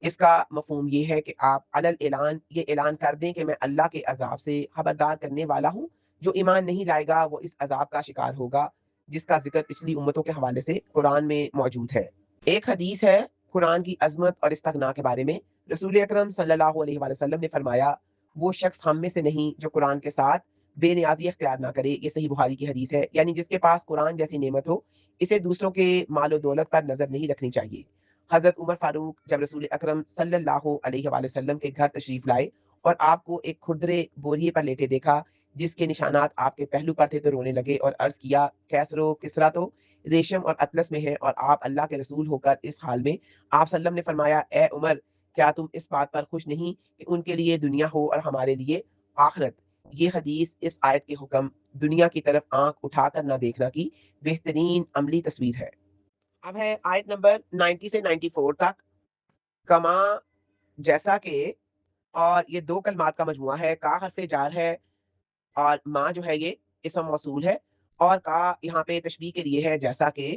اس کا مفہوم یہ ہے کہ آپ علل اعلان یہ اعلان کر دیں کہ میں اللہ کے عذاب سے خبردار کرنے والا ہوں، جو ایمان نہیں لائے گا وہ اس عذاب کا شکار ہوگا جس کا ذکر پچھلی امتوں کے حوالے سے قرآن میں موجود ہے۔ ایک حدیث ہے قرآن کی عظمت اور استغنا کے بارے میں، رسول اکرم صلی اللہ علیہ وآلہ وسلم نے فرمایا، وہ شخص ہم میں سے نہیں جو قرآن کے ساتھ بے نیازی اختیار نہ کرے۔ یہ صحیح بخاری کی حدیث ہے، یعنی جس کے پاس قرآن جیسی نعمت ہو اسے دوسروں کے مال و دولت پر نظر نہیں رکھنی چاہیے۔ حضرت عمر فاروق جب رسول اکرم صلی اللہ علیہ وآلہ وسلم کے گھر تشریف لائے اور آپ کو ایک کھردرے بوریے پر لیٹے دیکھا جس کے نشانات آپ کے پہلو پر تھے تو رونے لگے اور عرض کیا، کیسر و کسرا تو ریشم اور اطلس میں ہے اور آپ اللہ کے رسول ہو کر اس حال میں۔ آپ صلی اللہ علیہ وسلم نے فرمایا، اے عمر، کیا تم اس بات پر خوش نہیں کہ ان کے لیے دنیا ہو اور ہمارے لیے آخرت؟ یہ حدیث اس آیت کے حکم دنیا کی طرف آنکھ اٹھا کر نہ دیکھنا کی بہترین عملی تصویر ہے۔ اب ہے آیت نمبر 90 سے 94 تک۔ کما، جیسا کہ، اور یہ دو کلمات کا مجموعہ ہے، کا حرف جار ہے اور ماں جو ہے یہ اسم موصول ہے، اور کا یہاں پہ تشبیہ کے لیے ہے جیسا کہ۔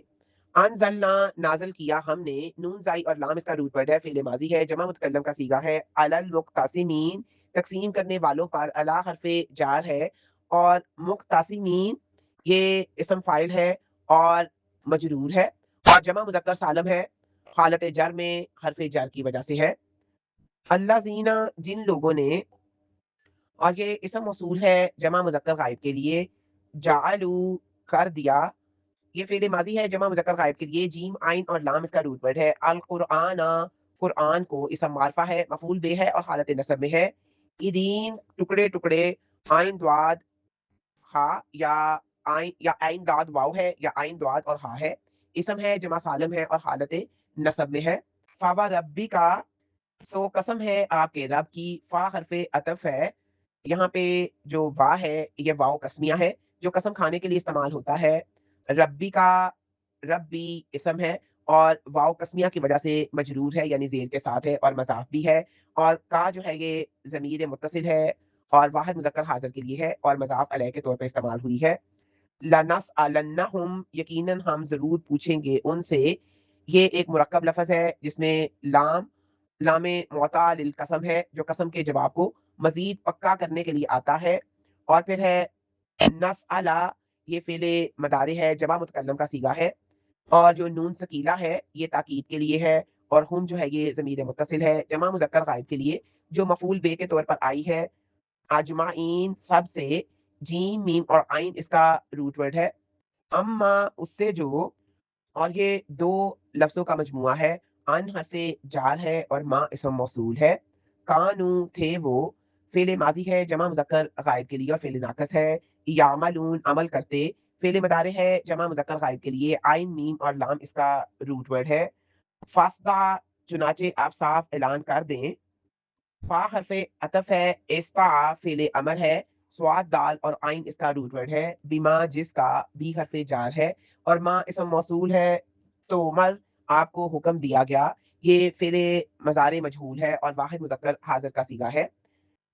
انزلنا نازل کیا ہم نے، نون زائی اور لام اس کا روٹ ورڈ ہے، فعل ماضی ہے، جمع متکلم کا صیغہ ہے، علی المقتسمین تقسیم کرنے والوں پر، الا حرف جار ہے، اور مقتسمین یہ اسم فاعل ہے اور مجرور ہے، اور جمع مذکر سالم ہے، حالت جر میں حرف جر کی وجہ سے ہے۔ اللہ زینہ جن لوگوں نے، اور یہ اسم موصول ہے جمع مذکر غائب کے لیے، جعلو کر دیا، یہ فعل ماضی ہے جمع مذکر غائب کے لیے، جیم عین اور لام اس کا روٹ ورڈ ہے، القرآن قرآن کو اسم معرفہ ہے، مفعول بے ہے اور حالت نصب میں ہے، ادین ٹکڑے ٹکڑے، آئین دواد ہا یا آئین داد واو ہے یا آئین دواد اور ہا ہے، اسم ہے جمع سالم ہے اور حالت نصب میں ہے۔ فاوا ربی کا، سو قسم ہے آپ کے رب کی، فا حرف عطف ہے، یہاں پہ جو وا ہے یہ واو قسمیہ ہے جو قسم کھانے کے لیے استعمال ہوتا ہے، ربی کا ربی اسم ہے اور واو قسمیہ کی وجہ سے مجرور ہے یعنی زیر کے ساتھ ہے اور مضاف بھی ہے، اور کا جو ہے یہ ضمیر متصل ہے اور واحد مذکر حاضر کے لیے ہے اور مضاف علیہ کے طور پہ استعمال ہوئی ہے۔ لَنَسْأَلَنَّهُمْ یقیناً ہم ضرور پوچھیں گے ان سے، یہ ایک مرکب لفظ ہے جس میں لام معطا للقسم ہے جو قسم کے جواب کو مزید پکا کرنے کے لیے آتا ہے، اور پھر ہے نسألہ، یہ فعل مضارع ہے جمع متکلم کا صیغہ ہے، اور جو نون ثقیلہ ہے یہ تاکید کے لیے ہے، اور ہم جو ہے یہ ضمیر متصل ہے جمع مذکر غائب کے لیے جو مفعول بے کے طور پر آئی ہے، اجمعین سب سے، جیم میم اور عین اس کا روٹ ورڈ ہے، اما اس سے جو، اور یہ دو لفظوں کا مجموعہ ہے، ان حرف جار ہے اور ما اسم موصول ہے، کانو تھے وہ، فعل ماضی ہے جمع مذکر غائب کے لیے اور فعل ناقص ہے، یعملون عمل کرتے، فعل مضارع ہے جمع مذکر غائب کے لیے، عین میم اور لام اس کا روٹ ورڈ ہے، فاسدع چنانچہ آپ صاف اعلان کر دیں، فا حرف عطف ہے، استع فعل امر ہے، سواد دال اور عین اس کا روٹ ورڈ ہے، بیما جس کا، بی حرف جار ہے اور ما اسم موصول ہے، تو عمر آپ کو حکم دیا گیا، یہ فعل مضارع مجہول ہے اور واحد مذکر حاضر کا صیغہ ہے،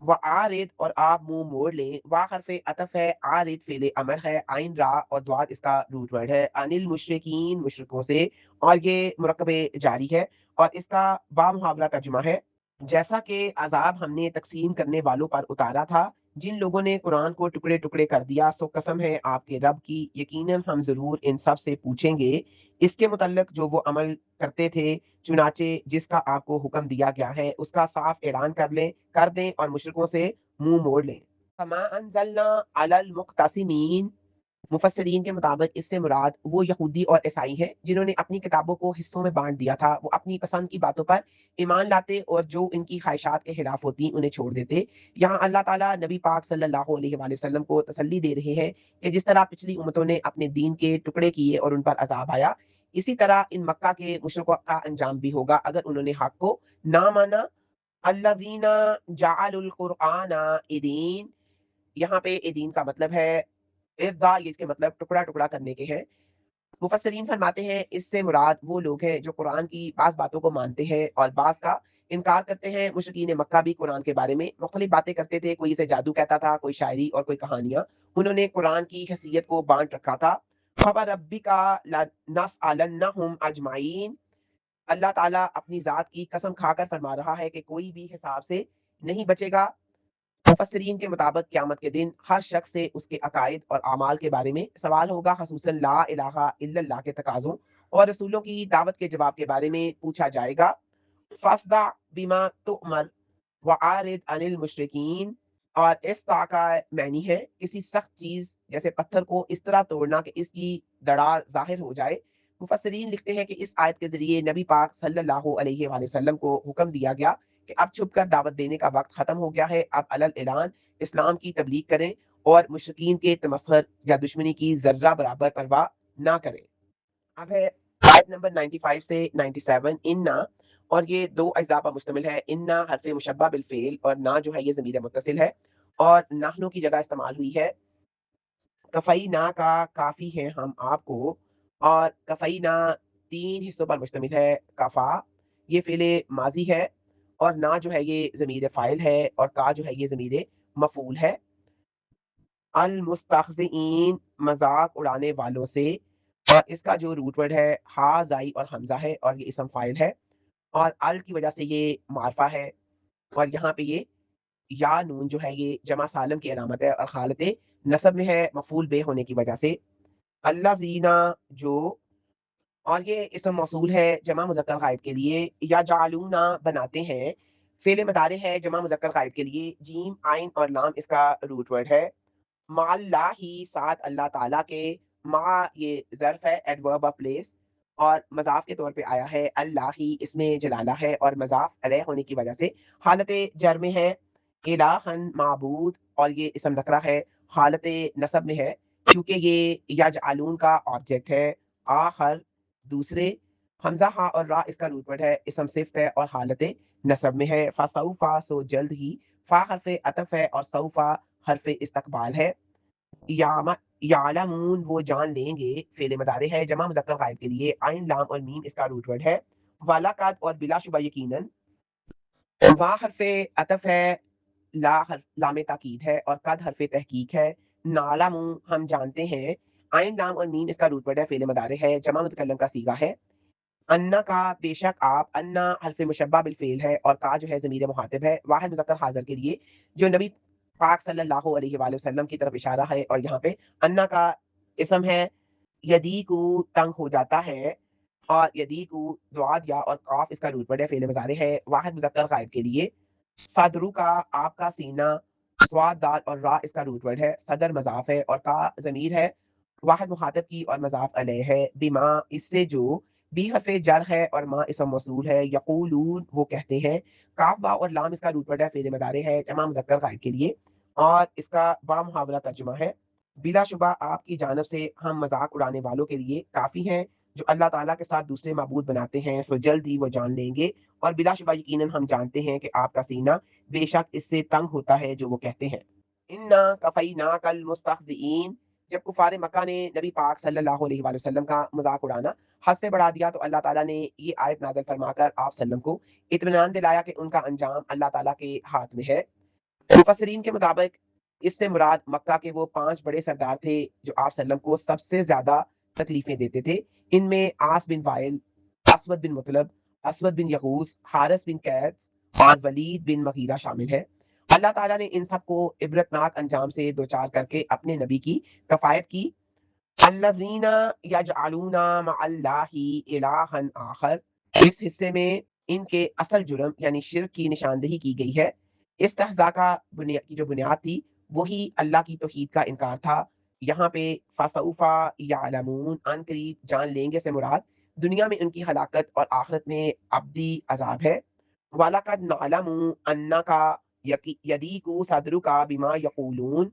وعارض اور آپ منہ موڑ لیں، وا حرف عطف ہے، عارض فعل امر ہے، عین را اور دواد اس کا روٹ ورڈ ہے، ان المشرکین مشرکوں سے، اور یہ مرکب جاری ہے اور اس کا با محاورہ ترجمہ ہے، جیسا کہ عذاب ہم نے تقسیم کرنے والوں پر اتارا تھا، جن لوگوں نے قرآن کو ٹکڑے ٹکڑے کر دیا، سو قسم ہے آپ کے رب کی، یقیناً ہم ضرور ان سب سے پوچھیں گے اس کے متعلق جو وہ عمل کرتے تھے، چنانچہ جس کا آپ کو حکم دیا گیا ہے اس کا صاف اعلان کر دیں اور مشرکوں سے منہ موڑ لیں۔ فما انزلنا علی المقتسمین، مفسرین کے مطابق اس سے مراد وہ یہودی اور عیسائی ہیں جنہوں نے اپنی کتابوں کو حصوں میں بانٹ دیا تھا، وہ اپنی پسند کی باتوں پر ایمان لاتے اور جو ان کی خواہشات کے خلاف ہوتی انہیں چھوڑ دیتے۔ یہاں اللہ تعالیٰ نبی پاک صلی اللہ علیہ وآلہ وسلم کو تسلی دے رہے ہیں کہ جس طرح پچھلی امتوں نے اپنے دین کے ٹکڑے کیے اور ان پر عذاب آیا، اسی طرح ان مکہ کے مشرکوں کا انجام بھی ہوگا اگر انہوں نے حق کو نہ مانا۔ الذین جعلوا القرآن عیدین، یہاں پہ عیدین کا مطلب ہے اردا، یہ اس کے مطلب ٹکڑا ٹکڑا کرنے کے ہیں۔ مفسرین فرماتے ہیں اس سے مراد وہ لوگ ہیں جو قرآن کی بعض باتوں کو مانتے ہیں اور بعض کا انکار کرتے ہیں۔ مشرکین مکہ بھی قرآن کے بارے میں مختلف باتیں کرتے تھے، کوئی اسے جادو کہتا تھا، کوئی شاعری اور کوئی کہانیاں، انہوں نے قرآن کی حیثیت کو بانٹ رکھا تھا۔ فَوَرَبِّكَ لَنَسْأَلَنَّهُمْ أَجْمَعِينَ، اللہ تعالیٰ اپنی ذات کی قسم کھا کر فرما رہا ہے کہ کوئی بھی حساب سے نہیں بچے گا۔ مفسرین کے مطابق قیامت کے دن ہر شخص سے اس کے عقائد اور اعمال کے بارے میں سوال ہوگا، خصوصاً لا الہ الا اللہ کے تقاضوں اور رسولوں کی دعوت کے جواب کے بارے میں پوچھا جائے گا۔ فاصدع بما تؤمر وعارض عن المشرکین، اور استع کا معنی ہے کسی سخت چیز جیسے پتھر کو اس طرح توڑنا کہ اس کی دڑار ظاہر ہو جائے۔ مفسرین لکھتے ہیں کہ اس آیت کے ذریعے نبی پاک صلی اللہ علیہ وآلہ وسلم کو حکم دیا گیا کہ اب چھپ کر دعوت دینے کا وقت ختم ہو گیا ہے، اب علل اعلان اسلام کی تبلیغ کریں اور مشرکین کے تمسخر یا دشمنی کی ذرہ برابر پرواہ نہ کریں۔ اب ہے آیت نمبر 95 سے 97، انا، اور یہ دو اجزاء پر مشتمل ہے، انا حرف مشبہ بالفعل اور نا جو ہے یہ ضمیر متصل ہے اور نحنو کی جگہ استعمال ہوئی ہے، کفینا کا کافی ہے ہم آپ کو، اور کفینا تین حصوں پر مشتمل ہے، کفا یہ فعل ماضی ہے اور نا جو ہے یہ ضمیر فاعل ہے اور کا جو ہے یہ ضمیر مفعول ہے، المستہزئین مذاق اڑانے والوں سے، اور اس کا جو روٹ ورڈ ہے ہا زائی اور حمزہ ہے اور یہ اسم فاعل ہے اور ال کی وجہ سے یہ معرفہ ہے اور یہاں پہ یہ یا نون جو ہے یہ جمع سالم کی علامت ہے اور حالت نصب میں ہے مفعول بے ہونے کی وجہ سے اللہ زینا جو اور یہ اسم موصول ہے جمع مذکر غائب کے لیے یا جعلونا بناتے ہیں فعل مضارع ہے جمع مذکر غائب کے لیے جیم عین اور لام اس کا روٹ ورڈ ہے مع اللہ ہی ساتھ اللہ تعالیٰ کے مع یہ ظرف ہے ایڈورب آف پلیس اور مضاف کے طور پہ آیا ہے اللہ ہی اس میں جلالہ ہے اور مضاف علیہ ہونے کی وجہ سے حالت جر میں ہے الہن معبود اور یہ اسم نکرہ ہے حالت نصب میں ہے کیونکہ یہ یجعلون کا آبجیکٹ ہے آخر دوسرے حمزہ ہا اور را اس کا روٹ ورڈ ہے اسم صفت ہے اور حالت نصب میں ہے فسوفا سو جلد ہی فا حرف عطف ہے اور سوفا حرف استقبال ہے یعلمون وہ جان لیں گے فعل مضارع ہے جمع مذکر غائب کے لیے عین لام اور میم اس کا روٹ ورڈ ہے ولاقد اور بلا شبہ یقیناً وا حرف عطف ہے لام تاکید ہے اور قد حرف تحقیق ہے نعلم ہم جانتے ہیں عین لام اور میم اس کا روٹ ورڈ ہے فعل مضارع ہے جمع متکلم کا صیغہ ہے انا کا بے شک آپ انا حرف مشبہ بالفعل ہے اور کا جو ہے ضمیر مخاطب ہے واحد مذکر حاضر کے لیے جو نبی پاک صلی اللہ علیہ وآلہ وسلم کی طرف اشارہ ہے اور یہاں پہ انا کا اسم ہے یدی کو تنگ ہو جاتا ہے اور یدی کو دعاد یا اور قاف اس کا روٹ ورڈ ہے فعل مضارع ہے واحد مذکر غائب کے لیے صدرو کا آپ کا سینہ سواد دال اور را اس کا روٹ ورڈ ہے صدر مضاف ہے اور کا ضمیر ہے واحد مخاطب کی اور مضاف علیہ ہے بما اس سے جو بی حرف جر ہے اور ما اسم موصول ہے یقولون وہ کہتے ہیں کاف با اور لام اس کا روٹ ورڈ ہے فعل مضارع ہے جمع مذکر غائب کے لیے اور اس کا با محاورہ ترجمہ ہے بلا شبہ آپ کی جانب سے ہم مذاق اڑانے والوں کے لیے کافی ہیں جو اللہ تعالیٰ کے ساتھ دوسرے معبود بناتے ہیں سو جلد ہی وہ جان لیں گے اور بلا شبہ یقیناً ہم جانتے ہیں کہ آپ کا سینہ بے شک اس سے تنگ ہوتا ہے جو وہ کہتے ہیں انا کفیناک المستہزئین جب کفار مکہ نے نبی پاک صلی اللہ علیہ وآلہ وسلم کا مذاق اڑانا حد سے بڑھا دیا تو اللہ تعالیٰ نے یہ آیت نازل فرما کر آپ وسلم کو اطمینان دلایا کہ ان کا انجام اللہ تعالیٰ کے ہاتھ میں ہے مفسرین کے مطابق اس سے مراد مکہ کے وہ 5 بڑے سردار تھے جو آپ وسلم کو سب سے زیادہ تکلیفیں دیتے تھے ان میں عاص بن وائل اسود بن مطلب اسود بن یغوث حارث بن قیس اور ولید بن مغیرہ شامل ہے اللہ تعالیٰ نے ان سب کو عبرتناک انجام سے دوچار کر کے اپنے نبی کی کفایت کی الذین یجعلون مع اللہ الہا آخر اس حصے میں ان کے اصل جرم یعنی شرک کی نشاندہی کی گئی ہے استہزاء کا کی جو بنیاد تھی وہی اللہ کی توحید کا انکار تھا یہاں پہ فسوفا یعلمون ان قریب جان لیں گے سے مراد دنیا میں ان کی ہلاکت اور آخرت میں ابدی عذاب ہے وَلَقَدْ نَعْلَمُ أَنَّكَ يَضِيقُ صَدْرُكَ بِمَا يَقُولُونَ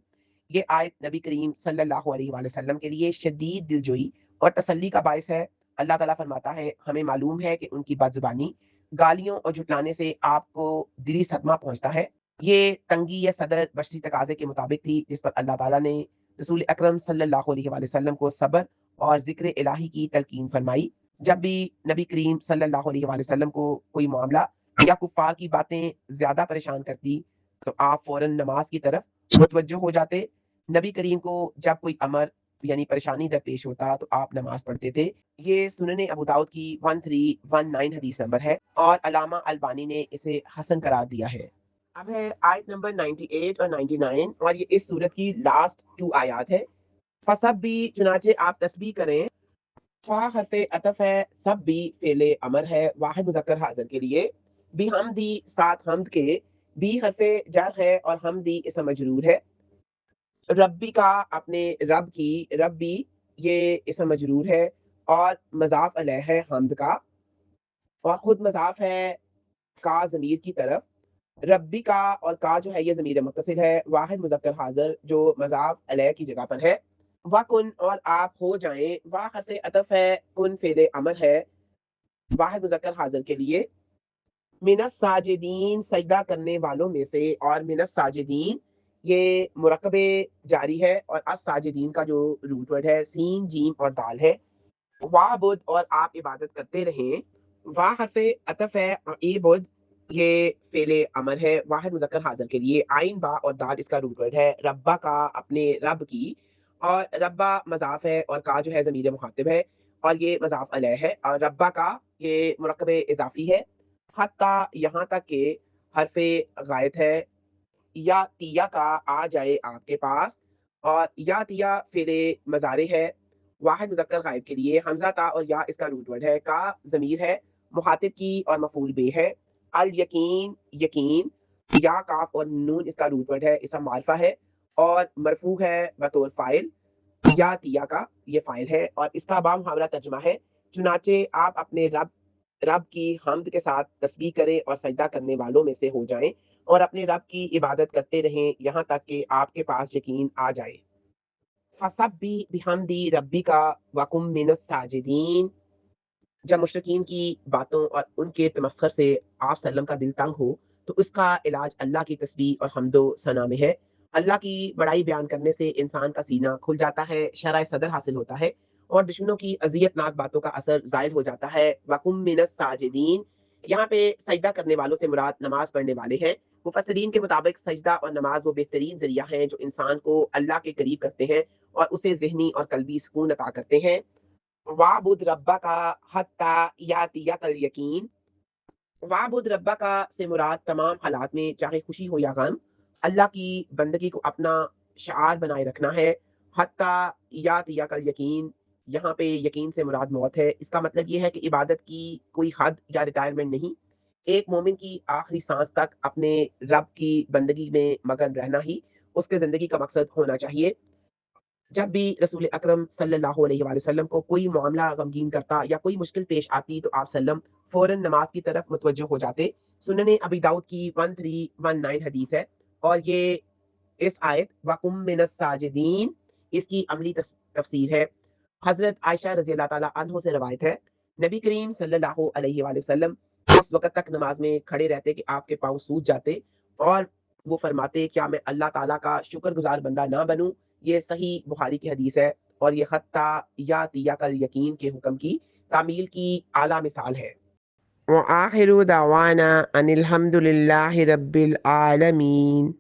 یہ آیت نبی کریم صلی اللہ علیہ وآلہ وسلم کے لیے شدید دلجوئی اور تسلی کا باعث ہے اللہ تعالیٰ فرماتا ہے ہمیں معلوم ہے کہ ان کی بد زبانی گالیوں اور جھٹلانے سے آپ کو دلی صدمہ پہنچتا ہے یہ تنگی یا صدر بشری تقاضے کے مطابق تھی جس پر اللہ تعالیٰ نے رسول اکرم صلی اللہ علیہ وآلہ وسلم کو صبر اور ذکر الہی کی تلقین فرمائی جب بھی نبی کریم صلی اللہ علیہ وآلہ وسلم کو کوئی معاملہ یا کفار کی باتیں زیادہ پریشان کرتی تو آپ فوراً نماز کی طرف متوجہ ہو جاتے نبی کریم کو جب کوئی امر یعنی پریشانی درپیش ہوتا تو آپ نماز پڑھتے تھے یہ سنن ابو داؤد کی 1319 حدیث نمبر ہے اور علامہ البانی نے اسے حسن قرار دیا ہے اب ہے آیت نمبر 98 اور 99 اور یہ اس سورت کی لاسٹ 2 آیات ہے فسب بھی چنانچہ آپ تسبیح کریں فا حرف عطف ہے سب بھی فعل امر ہے واحد مذکر حاضر کے لیے بھی حمدی ساتھ حمد کے بھی حرف جر ہے اور حمدی اسم مجرور ہے ربی کا اپنے رب کی ربی یہ اسم مجرور ہے اور مضاف علیہ ہے حمد کا اور خود مضاف ہے کا ضمیر کی طرف ربی کا اور کا جو ہے یہ ضمیر متصل ہے واحد مذکر حاضر جو مضاف علیہ کی جگہ پر ہے وَکُن اور آپ ہو جائیں وا حرف عطف ہے کن فعل امر ہے واحد مذکر حاضر کے لیے من الساجدین سجدہ کرنے والوں میں سے اور من الساجدین یہ مرکب جاری ہے اور الساجدین کا جو روٹ ورڈ ہے سین جیم اور دال ہے وعبد اور آپ عبادت کرتے رہیں وا حرف عطف ہے اور عبد یہ فعل امر ہے واحد مذکر حاضر کے لیے عین با اور دال اس کا روٹ ورڈ ہے ربا کا اپنے رب کی اور ربا مضاف ہے اور کا جو ہے ضمیر مخاطب ہے اور یہ مضاف علیہ ہے، اور ربا کا یہ مرکب اضافی ہے، حتیٰ یہاں تک کہ حرف غائب ہے یا تیا کا آ جائے آپ کے پاس، اور یا تیا فعل مضارع ہے واحد مذکر غائب کے لیے، حمزہ تا اور یا اس کا روٹ ورڈ ہے، کا ضمیر ہے مخاطب کی اور مفعول بہ ہے، الیقین یقین، یا کاف اور نون اس کا روٹ ورڈ ہے، اسم معرفہ ہے اور مرفوع ہے بطور فاعل، یا تیا کا یہ فاعل ہے اور اس کا بامحاورہ ترجمہ ہے چنانچہ آپ اپنے رب کی حمد کے ساتھ تسبیح کریں اور سجدہ کرنے والوں میں سے ہو جائیں اور اپنے رب کی عبادت کرتے رہیں یہاں تک کہ آپ کے پاس یقین آ جائے۔ فَسَبِّحْ بِحَمْدِ رَبِّكَ وَكُن مِّنَ السَّاجِدِينَ۔ جب مشرکین کی باتوں اور ان کے تمسخر سے آپ سلم کا دل تنگ ہو تو اس کا علاج اللہ کی تسبیح اور حمد و ثنا میں ہے۔ اللہ کی بڑائی بیان کرنے سے انسان کا سینہ کھل جاتا ہے، شرح صدر حاصل ہوتا ہے اور دشمنوں کی اذیت ناک باتوں کا اثر زائل ہو جاتا ہے۔ وَقُم مِّنَ السَّاجِدِينَ، یہاں پہ سجدہ کرنے والوں سے مراد نماز پڑھنے والے ہیں۔ مفسرین کے مطابق سجدہ اور نماز وہ بہترین ذریعہ ہیں جو انسان کو اللہ کے قریب کرتے ہیں اور اسے ذہنی اور قلبی سکون عطا کرتے ہیں۔ وَاعْبُدْ رَبَّكَ حَتَّىٰ يَأْتِيَكَ الْيَقِينُ، وَاعْبُدْ رَبَّكَ سے مراد تمام حالات میں چاہے خوشی ہو یا غم اللہ کی بندگی کو اپنا شعار بنائے رکھنا ہے۔ حتیٰ یاتیک الیقین، یہاں پہ یقین سے مراد موت ہے، اس کا مطلب یہ ہے کہ عبادت کی کوئی حد یا ریٹائرمنٹ نہیں، ایک مومن کی آخری سانس تک اپنے رب کی بندگی میں مگن رہنا ہی اس کے زندگی کا مقصد ہونا چاہیے۔ جب بھی رسول اکرم صلی اللہ علیہ وآلہ وسلم کو کوئی معاملہ غمگین کرتا یا کوئی مشکل پیش آتی تو آپ سلم فوراً نماز کی طرف متوجہ ہو جاتے۔ سنن ابی داؤد کی 1319 حدیث ہے اور یہ اس آیت وَقُم مِّنَ السَّاجِدِينَ اس کی عملی تفسیر ہے۔ حضرت عائشہ رضی اللہ تعالیٰ عنہ سے روایت ہے نبی کریم صلی اللہ علیہ وآلہ وسلم اس وقت تک نماز میں کھڑے رہتے کہ آپ کے پاؤں سوج جاتے اور وہ فرماتے کیا میں اللہ تعالیٰ کا شکر گزار بندہ نہ بنوں؟ یہ صحیح بخاری کی حدیث ہے اور یہ حتیٰ یاتیک الیقین کے حکم کی تعمیل کی اعلیٰ مثال ہے۔ وآخر دعوانا ان الحمد للہ رب العالمین۔